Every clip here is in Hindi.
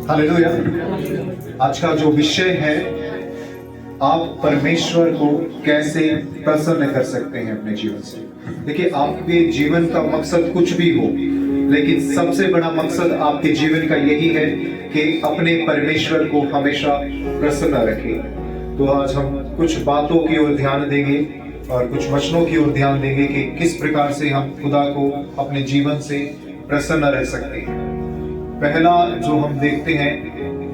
हालेलुया। आज का जो विषय है, आप परमेश्वर को कैसे प्रसन्न कर सकते हैं अपने जीवन से। देखिए, आपके जीवन का मकसद कुछ भी हो, लेकिन सबसे बड़ा मकसद आपके जीवन का यही है कि अपने परमेश्वर को हमेशा प्रसन्न रखें। तो आज हम कुछ बातों की ओर ध्यान देंगे और कुछ वचनों की ओर ध्यान देंगे कि किस प्रकार से हम खुदा को अपने जीवन से प्रसन्न रह सकते हैं। पहला जो हम देखते हैं,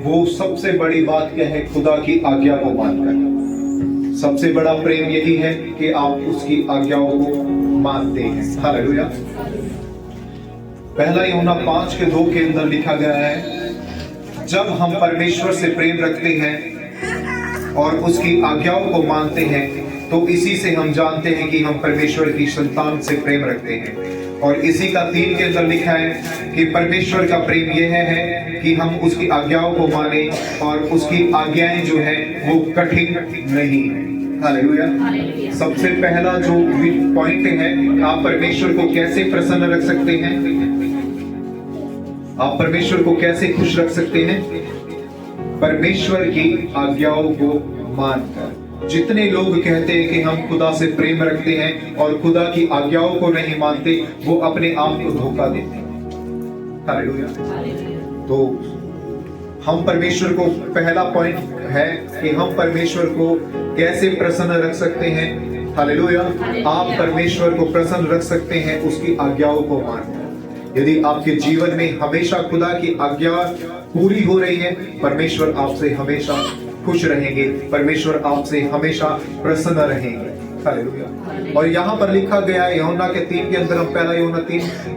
वो सबसे बड़ी बात क्या है? खुदा की आज्ञा को मानकर। सबसे बड़ा प्रेम यही है कि आप उसकी आज्ञाओं को मानते हैं। हालेलुया। पहला यूहन्ना 5:2 के अंदर लिखा गया है, जब हम परमेश्वर से प्रेम रखते हैं और उसकी आज्ञाओं को मानते हैं, तो इसी से हम जानते हैं कि हम परमेश्वर की संतान से प्रेम रखते हैं। और इसी का 3 के अंदर लिखा है कि परमेश्वर का प्रेम यह है कि हम उसकी आज्ञाओं को माने और उसकी आज्ञाएं जो है वो कठिन नहीं है। हालेलुया। सबसे पहला जो पॉइंट है, आप परमेश्वर को कैसे प्रसन्न रख सकते हैं, आप परमेश्वर को कैसे खुश रख सकते हैं? परमेश्वर की आज्ञाओं को मानकर। जितने लोग कहते हैं कि हम खुदा से प्रेम रखते हैं और खुदा की आज्ञाओं को नहीं मानते, वो अपने आप को धोखा देते हैं। हालेलुया। तो हम परमेश्वर को, पहला पॉइंट है कि हम परमेश्वर को कैसे प्रसन्न रख सकते हैं। हालेलुया। आप परमेश्वर को प्रसन्न रख सकते हैं उसकी आज्ञाओं को मानकर। यदि आपके जीवन में हमेशा खुदा की आज्ञा पूरी हो रही है, परमेश्वर आपसे हमेशा खुश रहेंगे, परमेश्वर आपसे हमेशा प्रसन्न रहेंगे। हालेलुया। और यहाँ पर लिखा गया है यूहन्ना के 3 के अंदर, हम पहला यूहन्ना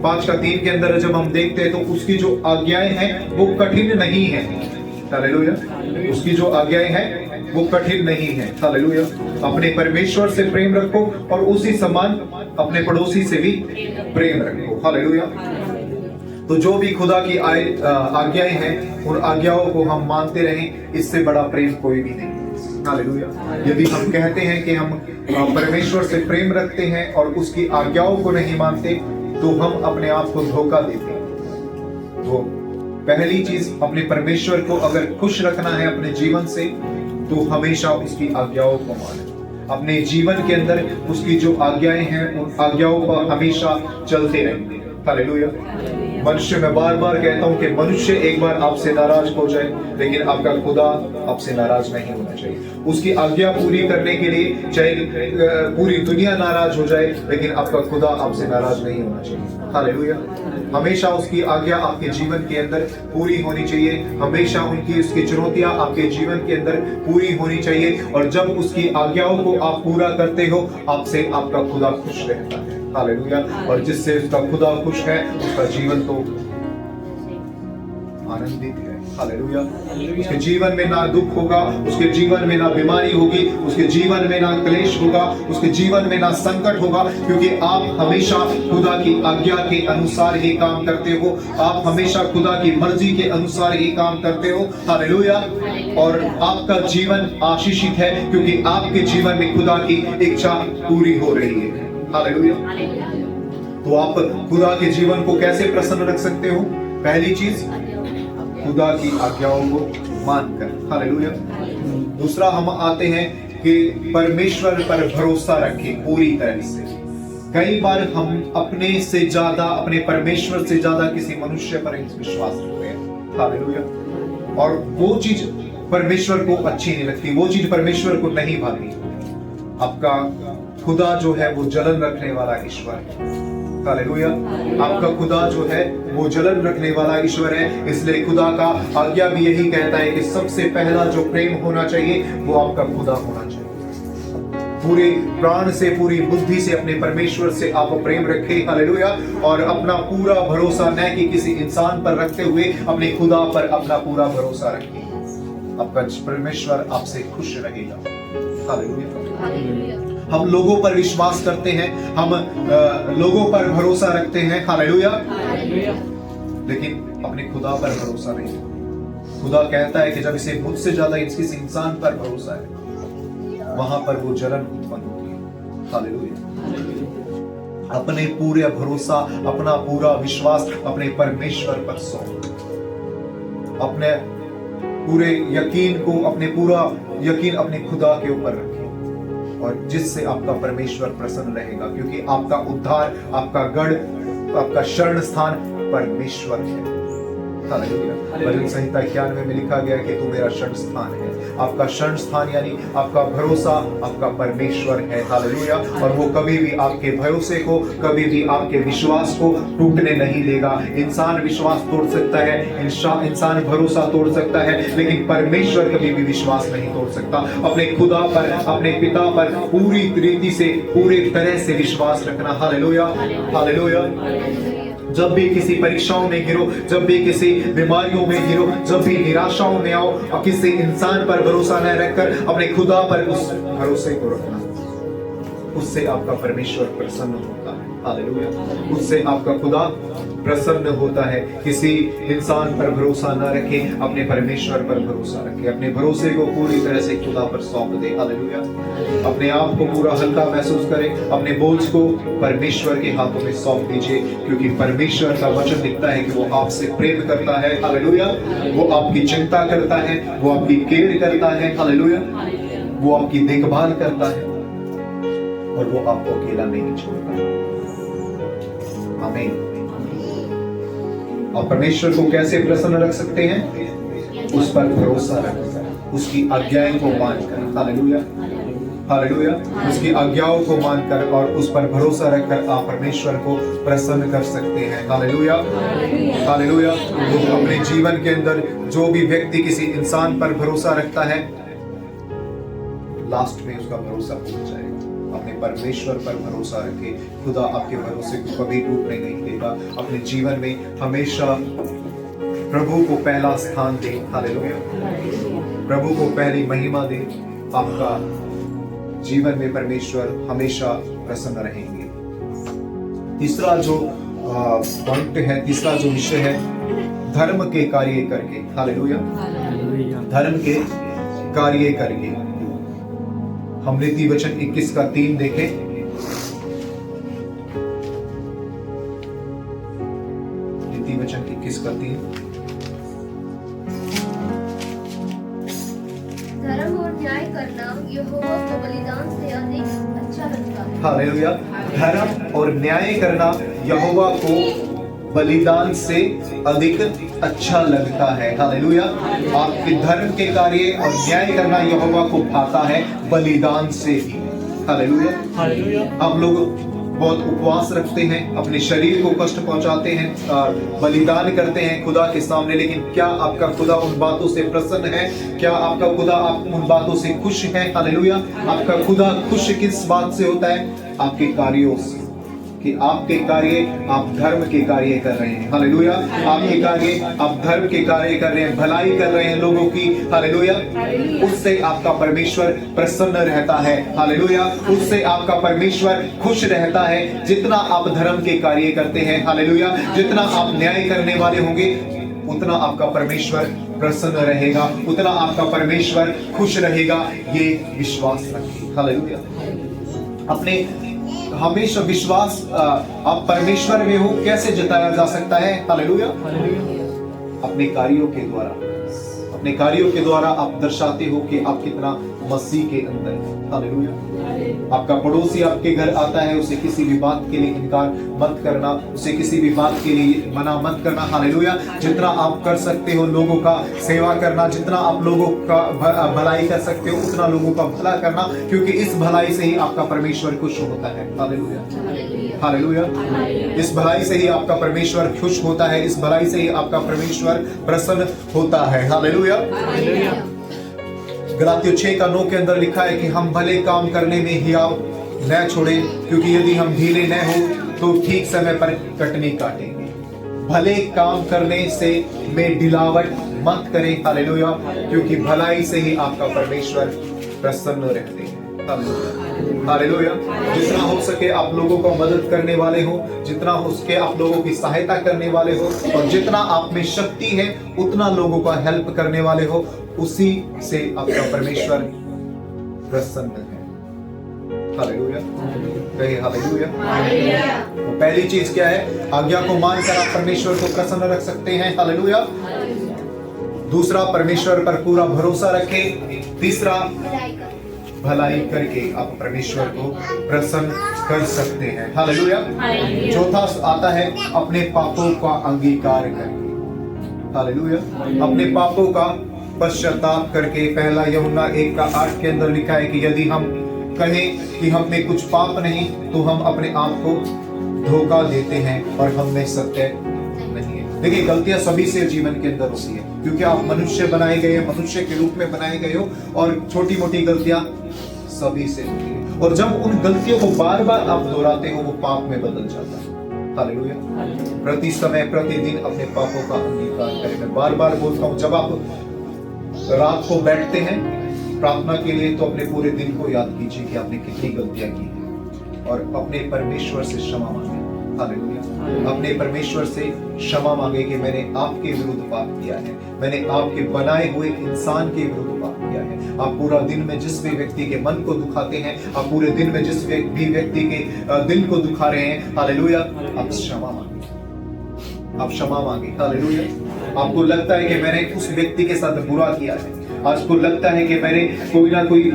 5:3 के अंदर जब हम देखते हैं, तो उसकी जो आज्ञाएं हैं वो कठिन नहीं है। हालेलुया। उसकी जो आज्ञाएं हैं वो कठिन नहीं है। हालेलुया। अपने परमेश्वर से प्रेम रखो और उसी समान अपने पड़ोसी से भी प्रेम रखो। हालेलुया। तो जो भी खुदा की आज्ञाएं हैं, उन आज्ञाओं को हम मानते रहें, इससे बड़ा प्रेम कोई भी नहीं। हालेलुया। यदि हम कहते हैं कि हम परमेश्वर से प्रेम रखते हैं और उसकी आज्ञाओं को नहीं मानते, तो हम अपने आप को धोखा देते हैं। तो पहली चीज, अपने परमेश्वर को अगर खुश रखना है अपने जीवन से, तो हमेशा उसकी आज्ञाओं को माने। अपने जीवन के अंदर उसकी जो आज्ञाएं हैं, उन आज्ञाओं पर हमेशा चलते रहेंगे। हालेलुया। मनुष्य, मैं बार बार कहता हूं कि मनुष्य एक बार आपसे नाराज हो जाए, लेकिन आपका खुदा आपसे नाराज नहीं होना चाहिए। उसकी आज्ञा पूरी करने के लिए चाहे पूरी दुनिया नाराज हो जाए, लेकिन आपका खुदा आपसे नाराज नहीं होना चाहिए। हालेलुया। हमेशा उसकी आज्ञा आपके जीवन के अंदर पूरी होनी चाहिए। हमेशा उसकी चुनौतियां आपके जीवन के अंदर पूरी होनी चाहिए। और जब उसकी आज्ञाओं को आप पूरा करते हो, आपसे आपका खुदा खुश रहता है। हालेलुया। और जिससे उसका खुदा खुश है, उसका जीवन तो आनंदित है। हालेलुया। उसके जीवन में ना दुख होगा, उसके जीवन में ना बीमारी होगी, उसके जीवन में ना क्लेश होगा, उसके जीवन में ना संकट होगा, क्योंकि आप हमेशा खुदा की आज्ञा के अनुसार ही काम करते हो। आप हमेशा खुदा की मर्जी के अनुसार ही काम करते हो। हालेलुया। और आपका जीवन आशीषित है, क्योंकि आपके जीवन में खुदा की इच्छा पूरी हो रही है। हालेलुया। तो आप खुदा के जीवन को कैसे प्रसन्न रख सकते हो? पहली चीज, खुदा की आज्ञाओं को मानकर। हालेलुया। दूसरा, हम आते हैं कि परमेश्वर पर भरोसा रखें पूरी तरह से। कई बार हम अपने से ज्यादा, अपने परमेश्वर से ज्यादा किसी मनुष्य पर विश्वास रखते हैं। हालेलुया। और वो चीज परमेश्वर को अच्छी नहीं लगती, वो चीज परमेश्वर को नहीं भाती। आपका खुदा जो है वो जलन रखने वाला ईश्वर है। हालेलुया। आपका खुदा जो है वो जलन रखने वाला ईश्वर है। इसलिए खुदा का आज्ञा भी यही कहता है कि सबसे पहला जो प्रेम होना चाहिए, वो आपका खुदा होना चाहिए। पूरे प्राण से, पूरी बुद्धि से अपने परमेश्वर से आप प्रेम रखें। हालेलुया। और अपना पूरा भरोसा न कि किसी इंसान पर रखते हुए, अपने खुदा पर अपना पूरा भरोसा रखें। आपका परमेश्वर आपसे खुश रहेगा। हालेलुया। हम लोगों पर विश्वास करते हैं, हम लोगों पर भरोसा रखते हैं। हालेलुया। लेकिन अपने खुदा पर भरोसा नहीं। खुदा कहता है कि जब इसे मुझसे ज्यादा किसी इंसान पर भरोसा है, वहां पर वो जलन उत्पन्न होती है। हालेलुया। अपने पूरे भरोसा, अपना पूरा विश्वास अपने परमेश्वर पर सौंप। अपने पूरे यकीन को, अपने पूरा यकीन अपने खुदा के ऊपर रखें, और जिससे आपका परमेश्वर प्रसन्न रहेगा, क्योंकि आपका उद्धार, आपका गढ़, आपका शरण स्थान परमेश्वर है। भजन संहिता 91 में लिखा गया कि तू मेरा शरण स्थान है। आपका शरण स्थान यानी आपका भरोसा आपका परमेश्वर है। हालेलुया। और वो कभी भी आपके भरोसे को, कभी भी आपके विश्वास को टूटने नहीं देगा। इंसान विश्वास तोड़ सकता है, इंसान भरोसा तोड़ सकता है, लेकिन परमेश्वर कभी भी विश्वास नहीं तोड़ सकता। अपने खुदा पर, अपने पिता पर पूरी रीति से, पूरी तरह से विश्वास रखना। Hallelujah, hallelujah. जब भी किसी परीक्षाओं में गिरो, जब भी किसी बीमारियों में गिरो, जब भी निराशाओं में आओ, और किसी इंसान पर भरोसा न रखकर अपने खुदा पर उस भरोसे को रखना, उससे आपका परमेश्वर प्रसन्न होता है। हालेलुया। उससे आपका खुदा प्रसन्न होता है। किसी इंसान पर भरोसा न रखें, अपने परमेश्वर पर भरोसा रखें। अपने भरोसे को पूरी तरह से खुदा पर सौंप दे। हालेलुया। अपने आप को पूरा हल्का महसूस करें, अपने बोझ को परमेश्वर के हाथों में सौंप दीजिए, क्योंकि परमेश्वर का वचन दिखता है कि वो आपसे प्रेम करता है। हालेलुया। वो आपकी चिंता करता है, वो आपकी केयर करता है। हालेलुया। वो आपकी देखभाल करता है, और वो आपको अकेला नहीं छोड़ता। आमीन। आप परमेश्वर को कैसे प्रसन्न रख सकते हैं? उस पर भरोसा रखकर, उसकी आज्ञाओं को मानकर। Hallelujah, hallelujah. उसकी आज्ञाओं को मानकर और उस पर भरोसा रखकर आप परमेश्वर को प्रसन्न कर सकते हैं। Hallelujah, hallelujah. तो अपने जीवन के अंदर जो भी व्यक्ति किसी इंसान पर भरोसा रखता है, लास्ट में उसका भरोसा टूट जाएगा। अपने परमेश्वर पर भरोसा रखे। खुदा आपके भरोसे को कभी टूटने नहीं देगा। अपने जीवन में हमेशा प्रभु को पहला स्थान दे। हालेलुया। प्रभु को पहली महिमा दे। आपका जीवन में परमेश्वर हमेशा प्रसन्न रहेंगे। तीसरा जो पॉइंट है, तीसरा जो विषय है, धर्म के कार्य करके। हालेलुया। धर्म के कार्य करके। हम नीति वचन 21 का 3 देखें। नीति वचन 21 का 3। धर्म और न्याय करना यहोवा को बलिदान से अधिक अच्छा लगता है। हालेलुया। धर्म और न्याय करना यहोवा को बलिदान से अधिक अच्छा लगता है। हालेलुया। आपके धर्म के कार्य और न्याय करना यहोवा को भाता है बलिदान से ही। Hallelujah, hallelujah. आप लोग बहुत उपवास रखते हैं, अपने शरीर को कष्ट पहुंचाते हैं, बलिदान करते हैं खुदा के सामने, लेकिन क्या आपका खुदा उन बातों से प्रसन्न है? क्या आपका खुदा उन बातों से खुश है? हालेलुया। आपका खुदा खुश किस बात से होता है? आपके कार्यों से, कि आपके कार्य आप धर्म के कार्य कर रहे हैं। हालेलुया। आपके कार्य आप धर्म के कार्य कर रहे हैं, भलाई कर रहे हैं लोगों की। हालेलुया। उससे आपका परमेश्वर प्रसन्न रहता है। हालेलुया। उससे आपका परमेश्वर खुश रहता है। जितना आप धर्म के कार्य करते हैं, हालेलुया, जितना आप न्याय करने वाले होंगे, उतना आपका परमेश्वर प्रसन्न रहेगा, उतना आपका परमेश्वर खुश रहेगा। ये विश्वास रखिए। हालेलुया। अपने हमेशा विश्वास आप परमेश्वर में हो कैसे जताया जा सकता है? हालेलुया। अपने कार्यों के द्वारा, अपने कार्यों के द्वारा आप दर्शाते हो कि आप कितना मसीह के अंदर। हालेलुया। आपका पड़ोसी आपके घर आता है, उसे किसी भी बात के लिए इनकार मत करना, उसे किसी भी बात के लिए मना मत करना। हालेलुया। जितना आप कर सकते हो लोगों का सेवा करना, जितना आप लोगों का भलाई कर सकते हो, उतना लोगों का भला करना, क्योंकि इस भलाई से ही आपका परमेश्वर खुश होता है। Hallelujah, hallelujah. इस भलाई से ही आपका परमेश्वर खुश होता है, इस भलाई से ही आपका परमेश्वर प्रसन्न होता है। हालेलुया। गलातियों 6 का 9 के अंदर लिखा है कि हम भले काम करने में हियाव न छोड़े, क्योंकि यदि हम ढीले न हो तो ठीक समय पर कटनी काटेंगे। भले काम करने से में ढिलावट मत करें। हालेलुया। क्योंकि भलाई से ही आपका परमेश्वर प्रसन्न रहते हैं। हालेलुया। जितना हो सके आप लोगों को मदद करने वाले हो, जितना हो सके आप लोगों की सहायता करने वाले हो, और जितना आप में शक्ति है उतना लोगों का हेल्प करने वाले हो, उसी से आपका परमेश्वर प्रसन्न है। हालेलुया। कहिए हालेलुया। तो पहली चीज क्या है? आज्ञा को मानकर आप परमेश्वर को प्रसन्न रख सकते हैं। हालेलुया। दूसरा, परमेश्वर पर पूरा भरोसा रखे। तीसरा, भलाई कर भलाई करके आप परमेश्वर को प्रसन्न कर सकते हैं। हालेलुया। चौथा आता है अपने पापों का अंगीकार करके। हालेलुया। अपने पापों का पश्चाताप करके। पहला यूहन्ना 1:8 के अंदर लिखा है कि यदि हम कहें कि हम में कुछ पाप नहीं तो हम अपने आप को धोखा देते हैं और हम में सत्य नहीं है। देखिए, गलतियां सभी से जीवन के अंदर होती है, क्योंकि आप मनुष्य बनाए गए हैं, मनुष्य के रूप में बनाए गए हो, और छोटी मोटी गलतियां सभी से होती है। और जब उन गलतियों को बार बार आप दोहराते हो, वो पाप में बदल जाता है। हालेलुया। प्रति समय प्रतिदिन अपने पापों का अंगीकार करें। मैं बार बार बोलता हूं, जब आप रात को बैठते हैं प्रार्थना के लिए, तो अपने पूरे दिन को याद कीजिए कि आपने कितनी गलतियां की हैं और अपने परमेश्वर से क्षमा मांगे। हालेलुया। अपने परमेश्वर से क्षमा मांगे कि मैंने आपके विरुद्ध पाप किया है, मैंने आपके बनाए हुए इंसान के विरुद्ध पाप किया है। आप पूरा दिन में जिस भी व्यक्ति के मन को दुखाते हैं, आप पूरे दिन में जिस भी व्यक्ति के दिल को दुखा रहे हैं, हालेलुया, आप क्षमा मांगे, आप क्षमा मांगे। हालेलुया। आपको लगता है कि मैंने उस व्यक्ति के साथ बुरा किया है, आपको लगता है कि मैंने कोई ना कोई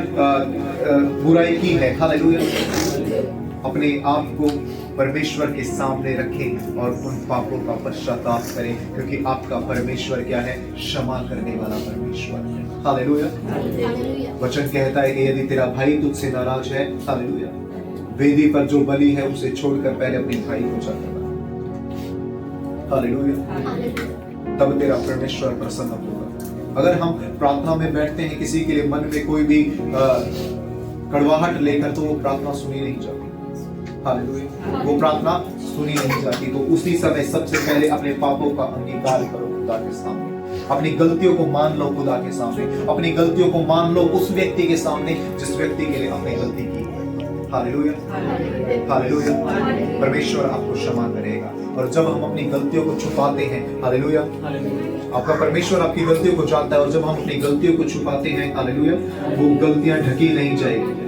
बुराई की है, हालेलुया, अपने आप को परमेश्वर के सामने रखें और उन पापों का पश्चाताप करें, क्योंकि आपका परमेश्वर क्या है? क्षमा करने वाला परमेश्वर है। हालेलुया। वचन कहता है कि यदि तेरा भाई तुझसे नाराज है, हालेलुया, वेदी पर जो बलि है उसे छोड़कर पहले अपने भाई को जाकर बना। हालेलुया। तब तेरा परमेश्वर प्रसन्न होगा। अगर हम प्रार्थना में बैठते हैं, किसी के लिए मन में कोई भी कड़वाहट लेकर, तो वो प्रार्थना सुनी नहीं जाती। हालेलुया। वो प्रार्थना सुनी नहीं जाती। तो उसी समय सबसे पहले अपने पापों का अंगीकार करो खुदा के सामने, अपनी गलतियों को मान लो खुदा के सामने, अपनी गलतियों को मान लो उस व्यक्ति के सामने जिस व्यक्ति के लिए आपने गलती की। हालेलुया। हालेलुया। परमेश्वर आपको क्षमा करेगा। और जब हम अपनी गलतियों को छुपाते हैं, हालेलुया, आपका परमेश्वर आपकी गलतियों को जानता है, और जब हम अपनी गलतियों को छुपाते हैं, हालेलुया, वो गलतियां ढकी नहीं जाएगी।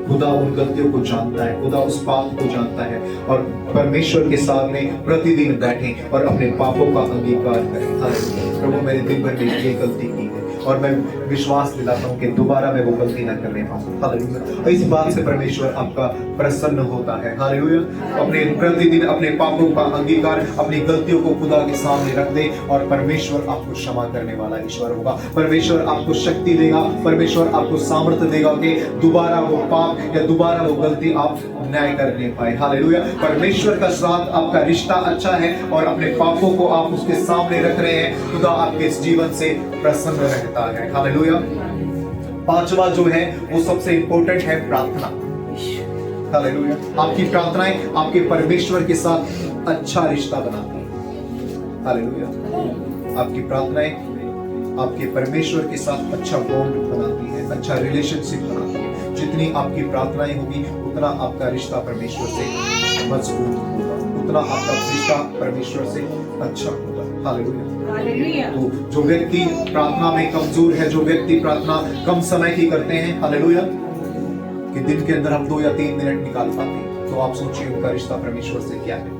खुदा उन गलतियों को जानता है, खुदा उस पाप को जानता है, और परमेश्वर के सामने प्रतिदिन बैठें और अपने पापों का अंगीकार करें। हालेलुया। प्रभु, मैंने दिन भर में ये गलती की है और मैं विश्वास दिलाता हूँ कि दोबारा मैं वो गलती न करने पाऊँ। हालेलुया। इस बात से परमेश्वर आपका प्रसन्न होता है। हालेलुया। अपने प्रतिदिन अपने पापों का अंगीकार, अपनी गलतियों को खुदा के सामने रख दे और परमेश्वर आपको क्षमा करने वाला ईश्वर होगा। परमेश्वर आपको शक्ति देगा, परमेश्वर आपको सामर्थ्य देगा कि दोबारा वो पाप या दोबारा वो गलती आप न्याय करने पाए। हालेलुया। परमेश्वर का साथ आपका रिश्ता अच्छा है और अपने पापों को आप उसके सामने रख रहे हैं, खुदा आपके इस जीवन से प्रसन्न रहता है। हालेलुया। पांचवा जो है वो सबसे इंपॉर्टेंट है, प्रार्थना। हालेलुया। आपकी प्रार्थनाएं आपके परमेश्वर के साथ अच्छा रिश्ता बनाती है। हालेलुया। आपकी प्रार्थनाएं आपके परमेश्वर के साथ अच्छा बॉन्ड बनाती है, अच्छा रिलेशनशिप बनाती है। जितनी आपकी प्रार्थनाएं होगी उतना आपका रिश्ता परमेश्वर से मजबूत होगा, उतना आपका रिश्ता परमेश्वर से अच्छा होगा। हालेलुया। तो जो व्यक्ति प्रार्थना में कमजोर है, जो व्यक्ति प्रार्थना कम समय की करते हैं, हालेलुया, कि दिन के अंदर हम 2 या 3 मिनट निकाल पाते हैं, तो आप सोचिए उनका रिश्ता परमेश्वर से क्या है।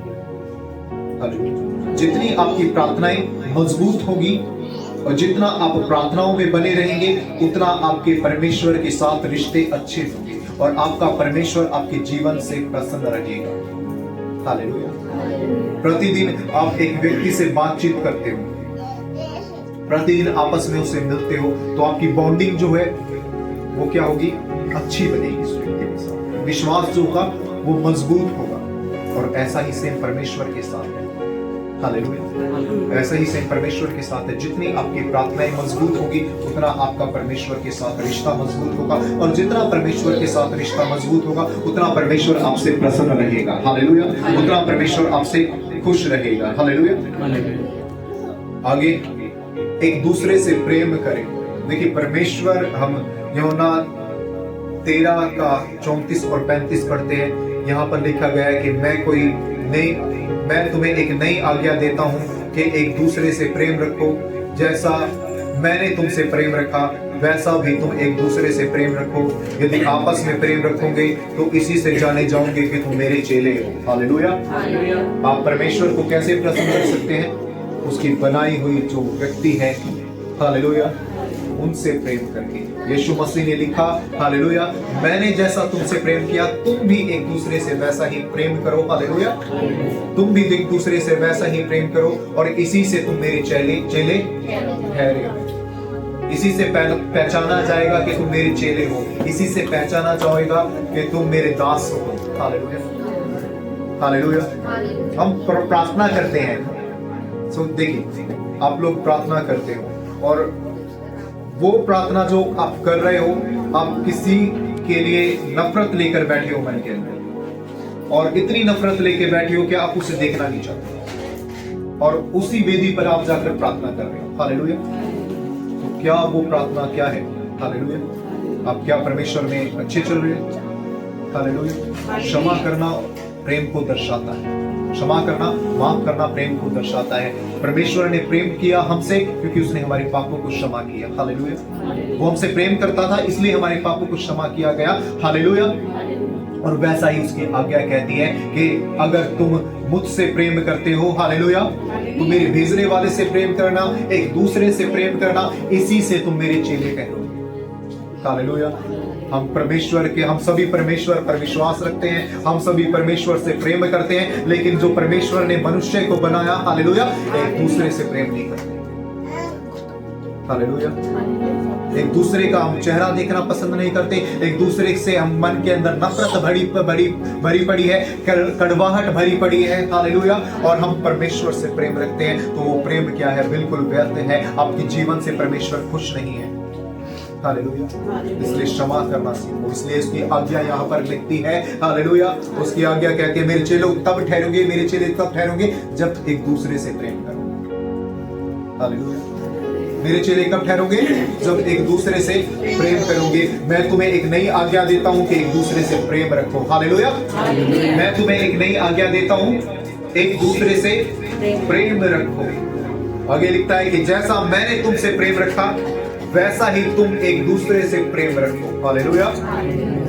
हालेलुया। जितनी आपकी प्रार्थनाएं मजबूत होगी और जितना आप प्रार्थनाओं में बने रहेंगे, उतना आपके परमेश्वर के साथ रिश्ते अच्छे होंगे और आपका परमेश्वर आपके जीवन से प्रसन्न रहेगा। हालेलुया। प्रतिदिन आप एक व्यक्ति से बातचीत करते हो, प्रतिदिन आपस में उससे मिलते हो, तो आपकी बॉन्डिंग जो है वो क्या होगी? अच्छी बनेगी उस व्यक्ति के साथ। विश्वास जो होगा वो मजबूत होगा। और ऐसा ही सेम परमेश्वर के साथ है। हालेलुया। ऐसा ही सेम परमेश्वर के साथ है। जितनी आपकी प्रार्थनाएं मजबूत होगी उतना आपका परमेश्वर के साथ रिश्ता मजबूत होगा, और जितना परमेश्वर के साथ रिश्ता मजबूत होगा उतना परमेश्वर आपसे प्रसन्न रहेगा। हालेलुया। उतना परमेश्वर आपसे खुश रहेगा। हालेलुया। आगे एक दूसरे से प्रेम करें। देखिए, परमेश्वर, हम यूहन्ना 13:34 और 35 पढ़ते हैं। यहाँ पर लिखा गया है कि मैं तुम्हें एक नई आज्ञा देता हूँ कि एक दूसरे से प्रेम रखो। जैसा मैंने तुमसे प्रेम रखा वैसा भी तुम एक दूसरे से प्रेम रखो। यदि आपस में प्रेम रखोगे तो इसी से जाने जाओगे कि तुम मेरे चेले हो। हालेलुया। आप परमेश्वर को कैसे प्रसन्न कर सकते हैं? उसकी बनाई हुई जो व्यक्ति है, हालेलुया, उनसे प्रेम करके। यीशु मसीह ने लिखा, हालेलुया, मैंने जैसा तुमसे प्रेम किया तुम भी एक दूसरे से वैसा ही प्रेम करो। हालेलुया, तुम भी एक दूसरे से वैसा ही प्रेम करो और इसी से तुम मेरे चेले ठहरे हो। इसी से पहचाना जाएगा कि तुम मेरे चेले हो, इसी से पहचाना जाएगा कि तुम मेरे दास हो। Hallelujah, hallelujah. हम प्रार्थना करते हैं, सो देखिए आप लोग प्रार्थना करते हो और वो प्रार्थना जो आप कर रहे हो, आप किसी के लिए नफरत लेकर बैठे हो मन के अंदर, और इतनी नफरत लेके बैठे हो कि आप उसे देखना नहीं चाहते और उसी वेदी पर आप जाकर प्रार्थना कर रहे हो। हालेलुया, तो क्या वो प्रार्थना क्या है? हालेलुया, आप क्या परमेश्वर में अच्छे चल रहे हो? हालेलुया, क्षमा करना प्रेम को दर्शाता है, क्षमा करना, माफ करना प्रेम को दर्शाता है। परमेश्वर ने प्रेम किया हमसे क्योंकि उसने हमारे पापों को क्षमा किया। हालेलुया, वो हमसे प्रेम करता था इसलिए हमारे पापों को क्षमा किया गया। हालेलुया, और वैसा ही उसकी आज्ञा कहती है कि अगर तुम मुझसे प्रेम करते हो, हालेलुया, तो मेरे भेजने वाले से प्रेम करना, एक दूसरे से प्रेम करना, इसी से तुम मेरे चेले कहलोगे। हालेलुया, हम सभी परमेश्वर पर विश्वास रखते हैं, हम सभी परमेश्वर से प्रेम करते हैं, लेकिन जो परमेश्वर ने मनुष्य को बनाया, हालेलुया, एक दूसरे से प्रेम नहीं करते। हालेलुया, एक दूसरे का हम चेहरा देखना पसंद नहीं करते, एक दूसरे से हम मन के अंदर नफरत भरी पड़ी है, कड़वाहट भरी पड़ी है। हालेलुया, और हम परमेश्वर से प्रेम रखते हैं, तो वो प्रेम क्या है? बिल्कुल व्यर्थ है। आपके जीवन से परमेश्वर खुश नहीं है। हालेलुया, इसलिए क्षमा करना सीखो। इसलिए उसकी आज्ञा यहाँ पर लिखती है, हालेलुया, उसकी आज्ञा कहती है मेरे चेले तब ठहरोगे, मेरे चेले तब ठहरोगे जब एक दूसरे से प्रेम करोगे। हालेलुया, मेरे चेले कब ठहरोगे? जब एक दूसरे से प्रेम करोगे। मैं तुम्हें एक नई आज्ञा देता हूं कि एक दूसरे से प्रेम रखो। हालेलुया, मैं तुम्हें एक नई आज्ञा देता हूं, एक दूसरे से प्रेम रखो। आगे लिखता है कि जैसा मैंने तुमसे प्रेम रखा वैसा ही तुम एक दूसरे से प्रेम रखो। हालेलुया,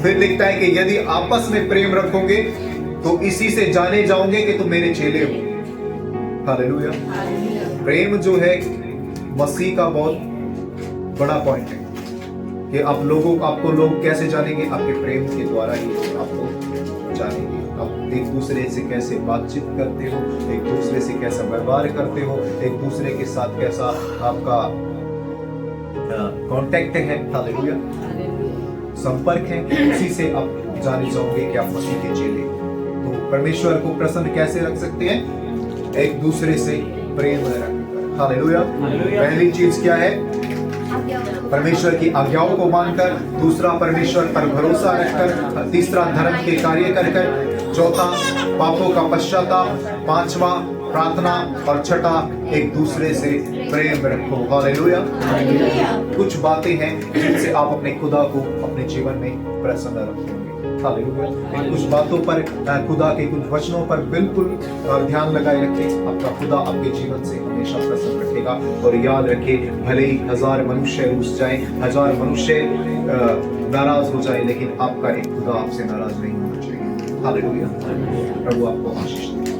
फिर लिखता है कि यदि आपस में प्रेम रखोगे तो इसी से जाने जाओगे कि तुम मेरे चेले हो। हालेलुया, प्रेम जो है मसीह का बहुत बड़ा पॉइंट है कि आपको लोग कैसे जानेंगे? आपके प्रेम के द्वारा ही आपको जानेंगे। आप एक दूसरे से कैसे बातचीत करते हो, एक दूसरे से कैसा व्यवहार करते हो, एक दूसरे के साथ कैसा आपका कांटेक्ट है। हालेलुया, संपर्क है, उसी से आप जाने जाओगे कि आप मसीह के चेले। तो परमेश्वर को प्रसन्न कैसे रख सकते हैं? एक दूसरे से प्रेम रखकर। हालेलुया, पहली चीज क्या है? परमेश्वर की आज्ञाओं को मानकर, दूसरा परमेश्वर पर भरोसा रखकर, तीसरा धर्म के कार्य कर, चौथा पापों का पश्चाताप, पांचवा प्रार्थना, और छठा एक दूसरे से प्रेम रखो। हालेलुया, कुछ बातें हैं जिनसे आप अपने खुदा को अपने जीवन में प्रसन्न रखेंगे। हालेलुया, कुछ बातों पर, खुदा के कुछ वचनों पर बिल्कुल ध्यान लगाए रखें। आपका खुदा आपके जीवन से हमेशा प्रसन्न रखेगा। और याद रखें, भले ही 1000 मनुष्य रुस जाए, 1000 मनुष्य नाराज हो जाए, लेकिन आपका एक खुदा आपसे नाराज नहीं होना चाहिए। हालेलुया, प्रभु आपको आशीष दे।